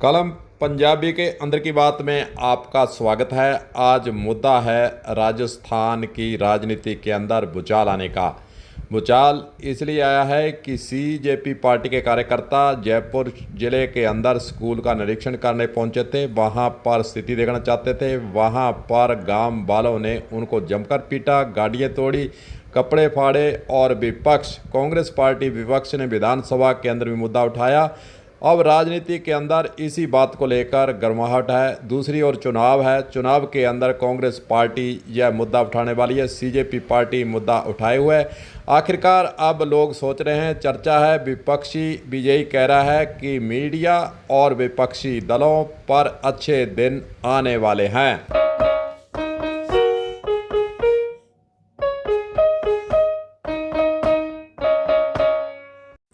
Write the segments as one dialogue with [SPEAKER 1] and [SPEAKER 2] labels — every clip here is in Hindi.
[SPEAKER 1] कलम पंजाबी के अंदर की बात में आपका स्वागत है। आज मुद्दा है राजस्थान की राजनीति के अंदर भूचाल आने का। भूचाल इसलिए आया है कि सीजेपी पार्टी के कार्यकर्ता जयपुर जिले के अंदर स्कूल का निरीक्षण करने पहुंचे थे। वहां पर स्थिति देखना चाहते थे। वहां पर गांव वालों ने उनको जमकर पीटा, गाड़ियां तोड़ी, कपड़े फाड़े और विपक्ष कांग्रेस पार्टी विपक्ष ने विधानसभा के अंदर भी मुद्दा उठाया। अब राजनीति के अंदर इसी बात को लेकर गर्माहट है। दूसरी ओर चुनाव है। चुनाव के अंदर कांग्रेस पार्टी यह मुद्दा उठाने वाली है। सीजेपी पार्टी मुद्दा उठाए हुए है। आखिरकार अब लोग सोच रहे हैं, चर्चा है, विपक्षी विजयी कह रहा है कि मीडिया और विपक्षी दलों पर अच्छे दिन आने वाले हैं।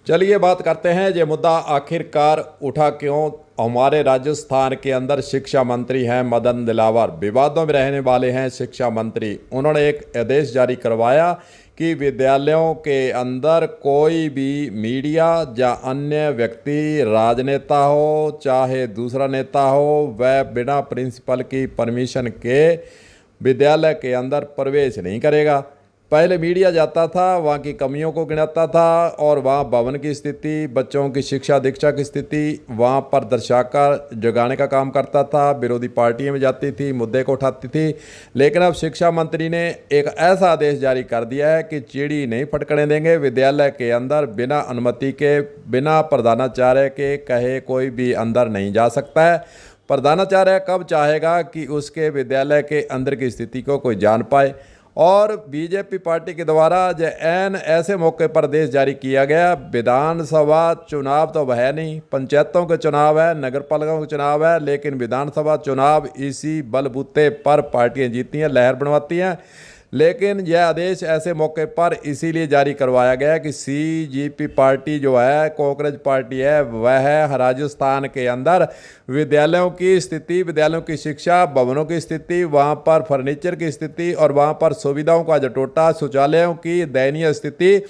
[SPEAKER 1] चलिए बात करते हैं ये मुद्दा आखिरकार उठा क्यों। हमारे राजस्थान के अंदर शिक्षा मंत्री हैं मदन दिलावर, विवादों में रहने वाले हैं शिक्षा मंत्री। उन्होंने एक आदेश जारी करवाया कि विद्यालयों के अंदर कोई भी मीडिया या अन्य व्यक्ति, राजनेता हो चाहे दूसरा नेता हो, वह बिना प्रिंसिपल की परमिशन के विद्यालय के अंदर प्रवेश नहीं करेगा। पहले मीडिया जाता था, वहाँ की कमियों को गिनाता था और वहाँ भवन की स्थिति, बच्चों की शिक्षा दीक्षा की स्थिति वहाँ पर दर्शाकर जगाने का काम करता था। विरोधी पार्टियां में जाती थी, मुद्दे को उठाती थी। लेकिन अब शिक्षा मंत्री ने एक ऐसा आदेश जारी कर दिया है कि चिड़ी नहीं फटकने देंगे। विद्यालय के अंदर बिना अनुमति के, बिना प्रधानाचार्य के कहे कोई भी अंदर नहीं जा सकता है। प्रधानाचार्य कब चाहेगा कि उसके विद्यालय के अंदर की स्थिति को कोई जान पाए। और बीजेपी पार्टी के द्वारा एन ऐसे मौके पर आदेश जारी किया गया। विधानसभा चुनाव तो है नहीं, पंचायतों के चुनाव है, नगर पालिकाओं के चुनाव है, लेकिन विधानसभा चुनाव इसी बलबूते पर पार्टियां जीती हैं, लहर बनवाती हैं। लेकिन यह आदेश ऐसे मौके पर इसीलिए जारी करवाया गया कि सीजेपी पार्टी जो है, कांग्रेस पार्टी है, वह राजस्थान के अंदर विद्यालयों की स्थिति, विद्यालयों की शिक्षा, भवनों की स्थिति, वहाँ पर फर्नीचर की स्थिति और वहाँ पर सुविधाओं का जटोटा, शौचालयों की दयनीय स्थिति,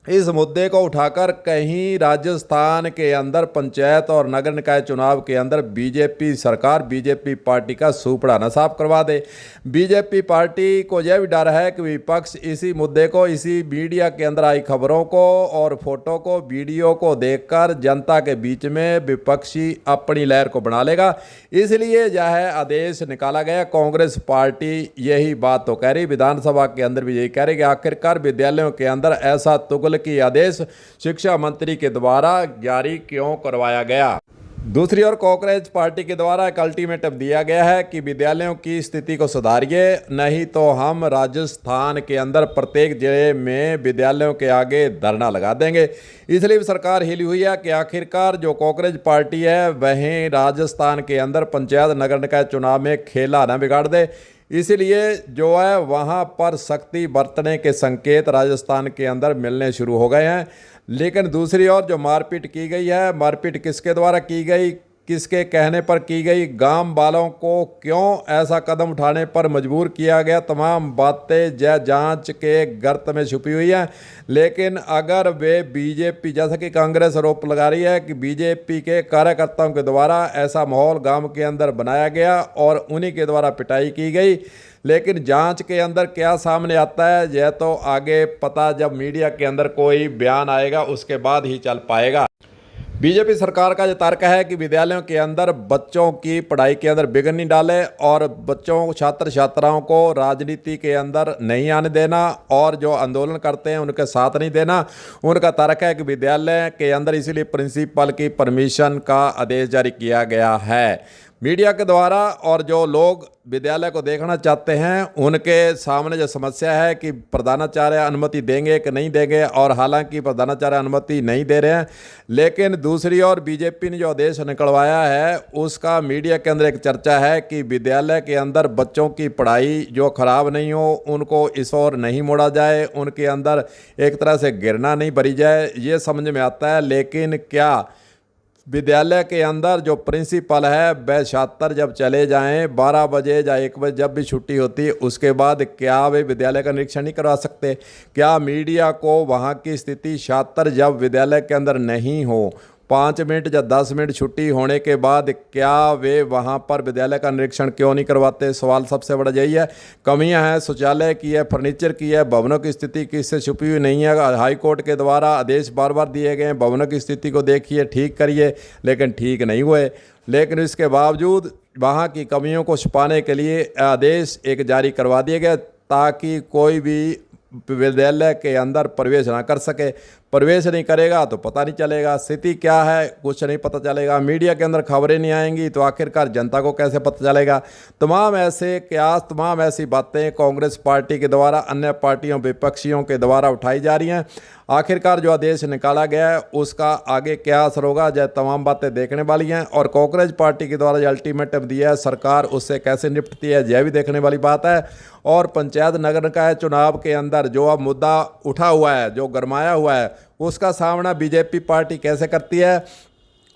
[SPEAKER 1] इस मुद्दे को उठाकर कहीं राजस्थान के अंदर पंचायत और नगर निकाय चुनाव के अंदर बीजेपी सरकार, बीजेपी पार्टी का सुपड़ा न साफ करवा दे। बीजेपी पार्टी को यह भी डर है कि विपक्ष इसी मुद्दे को, इसी मीडिया के अंदर आई खबरों को और फोटो को, वीडियो को देखकर जनता के बीच में विपक्षी अपनी लहर को बना लेगा। इसलिए यह आदेश निकाला गया। कांग्रेस पार्टी यही बात तो कह रही, विधानसभा के अंदर भी यही कह रही कि आखिरकार विद्यालयों के अंदर ऐसा तुगल की आदेश शिक्षा मंत्री के द्वारा जारी क्यों करवाया गया। दूसरी ओर कांग्रेस पार्टी के द्वारा एक अल्टीमेटम दिया गया है कि विद्यालयों की स्थिति को सुधारिए, नहीं तो हम राजस्थान के अंदर प्रत्येक जिले में विद्यालयों के आगे धरना लगा देंगे। इसलिए भी सरकार हिली हुई है कि आखिरकार जो कांग्रेस पार्टी है वहीं राजस्थान के अंदर पंचायत नगर निकाय चुनाव में खेला न बिगाड़ दे। इसलिए जो है वहाँ पर सख्ती बरतने के संकेत राजस्थान के अंदर मिलने शुरू हो गए हैं। लेकिन दूसरी ओर जो मारपीट की गई है, मारपीट किसके द्वारा की गई, किसके कहने पर की गई, गांव वालों को क्यों ऐसा कदम उठाने पर मजबूर किया गया, तमाम बातें जांच के गर्त में छुपी हुई हैं। लेकिन अगर वे बीजेपी, जैसा कि कांग्रेस आरोप लगा रही है कि बीजेपी के कार्यकर्ताओं के द्वारा ऐसा माहौल गांव के अंदर बनाया गया और उन्हीं के द्वारा पिटाई की गई, लेकिन जांच के अंदर क्या सामने आता है यह तो आगे पता, जब मीडिया के अंदर कोई बयान आएगा उसके बाद ही चल पाएगा। बीजेपी सरकार का यह तर्क है कि विद्यालयों के अंदर बच्चों की पढ़ाई के अंदर विघ्न नहीं डाले और बच्चों, छात्र छात्राओं को राजनीति के अंदर नहीं आने देना और जो आंदोलन करते हैं उनके साथ नहीं देना। उनका तर्क है कि विद्यालय के अंदर इसीलिए प्रिंसिपल की परमिशन का आदेश जारी किया गया है। मीडिया के द्वारा और जो लोग विद्यालय को देखना चाहते हैं उनके सामने जो समस्या है कि प्रधानाचार्य अनुमति देंगे कि नहीं देंगे, और हालांकि प्रधानाचार्य अनुमति नहीं दे रहे हैं। लेकिन दूसरी ओर बीजेपी ने जो आदेश निकलवाया है उसका मीडिया के अंदर एक चर्चा है कि विद्यालय के अंदर बच्चों की पढ़ाई जो खराब नहीं हो, उनको इस ओर नहीं मोड़ा जाए, उनके अंदर एक तरह से गिरना नहीं भरी जाए, ये समझ में आता है। लेकिन क्या विद्यालय के अंदर जो प्रिंसिपल है वह छात्र जब चले जाएं 12 बजे या 1 बजे जब भी छुट्टी होती है उसके बाद क्या वे विद्यालय का निरीक्षण नहीं करवा सकते? क्या मीडिया को वहां की स्थिति छात्र जब विद्यालय के अंदर नहीं हो 5 मिनट या 10 मिनट छुट्टी होने के बाद क्या वे वहां पर विद्यालय का निरीक्षण क्यों नहीं करवाते? सवाल सबसे बड़ा यही है। कमियां हैं शौचालय की है, फर्नीचर की है, भवनों की स्थिति किससे छुपी हुई नहीं है। हाई कोर्ट के द्वारा आदेश बार बार दिए गए हैं, भवनों की स्थिति को देखिए, ठीक करिए, लेकिन ठीक नहीं हुए। लेकिन इसके बावजूद वहाँ की कमियों को छुपाने के लिए आदेश एक जारी करवा दिए गए ताकि कोई भी विद्यालय के अंदर प्रवेश ना कर सके। प्रवेश नहीं करेगा तो पता नहीं चलेगा स्थिति क्या है, कुछ नहीं पता चलेगा। मीडिया के अंदर खबरें नहीं आएंगी तो आखिरकार जनता को कैसे पता चलेगा? तमाम ऐसे कयास, तमाम ऐसी बातें कांग्रेस पार्टी के द्वारा, अन्य पार्टियों, विपक्षियों के द्वारा उठाई जा रही हैं। आखिरकार जो आदेश निकाला गया है उसका आगे क्या असर होगा, यह तमाम बातें देखने वाली हैं। और कांग्रेस पार्टी के द्वारा जो अल्टीमेटम दिया है, सरकार उससे कैसे निपटती है, यह भी देखने वाली बात है। और पंचायत नगर निकाय चुनाव के अंदर जो अब मुद्दा उठा हुआ है, जो गरमाया हुआ है, उसका सामना बीजेपी पार्टी कैसे करती है?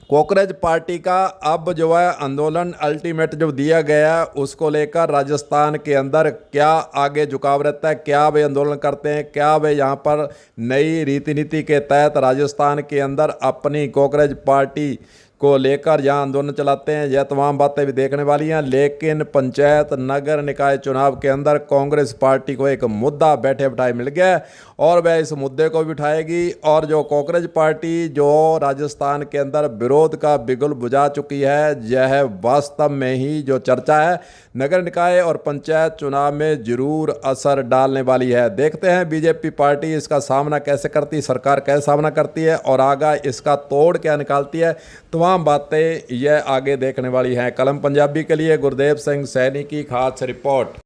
[SPEAKER 1] कांग्रेस पार्टी का अब जो है आंदोलन अल्टीमेट जो दिया गया उसको लेकर राजस्थान के अंदर क्या आगे झुकाव रहता है? क्या वे आंदोलन करते हैं? क्या वे यहाँ पर नई रीति नीति के तहत राजस्थान के अंदर अपनी कांग्रेस पार्टी को लेकर यहाँ आंदोलन चलाते हैं? यह तमाम बातें भी देखने वाली हैं। लेकिन पंचायत नगर निकाय चुनाव के अंदर कांग्रेस पार्टी को एक मुद्दा बैठे बिठाए मिल गया और वह इस मुद्दे को भी उठाएगी। और जो कांग्रेस पार्टी जो राजस्थान के अंदर विरोध का बिगुल बुझा चुकी है, यह वास्तव में ही जो चर्चा है नगर निकाय और पंचायत चुनाव में जरूर असर डालने वाली है। देखते हैं बीजेपी पार्टी इसका सामना कैसे करती, सरकार कैसे सामना करती है और आगे इसका तोड़ क्या निकालती है। तमाम बातें यह आगे देखने वाली हैं। कलम पंजाबी के लिए गुरदेव सिंह सैनी की खास रिपोर्ट।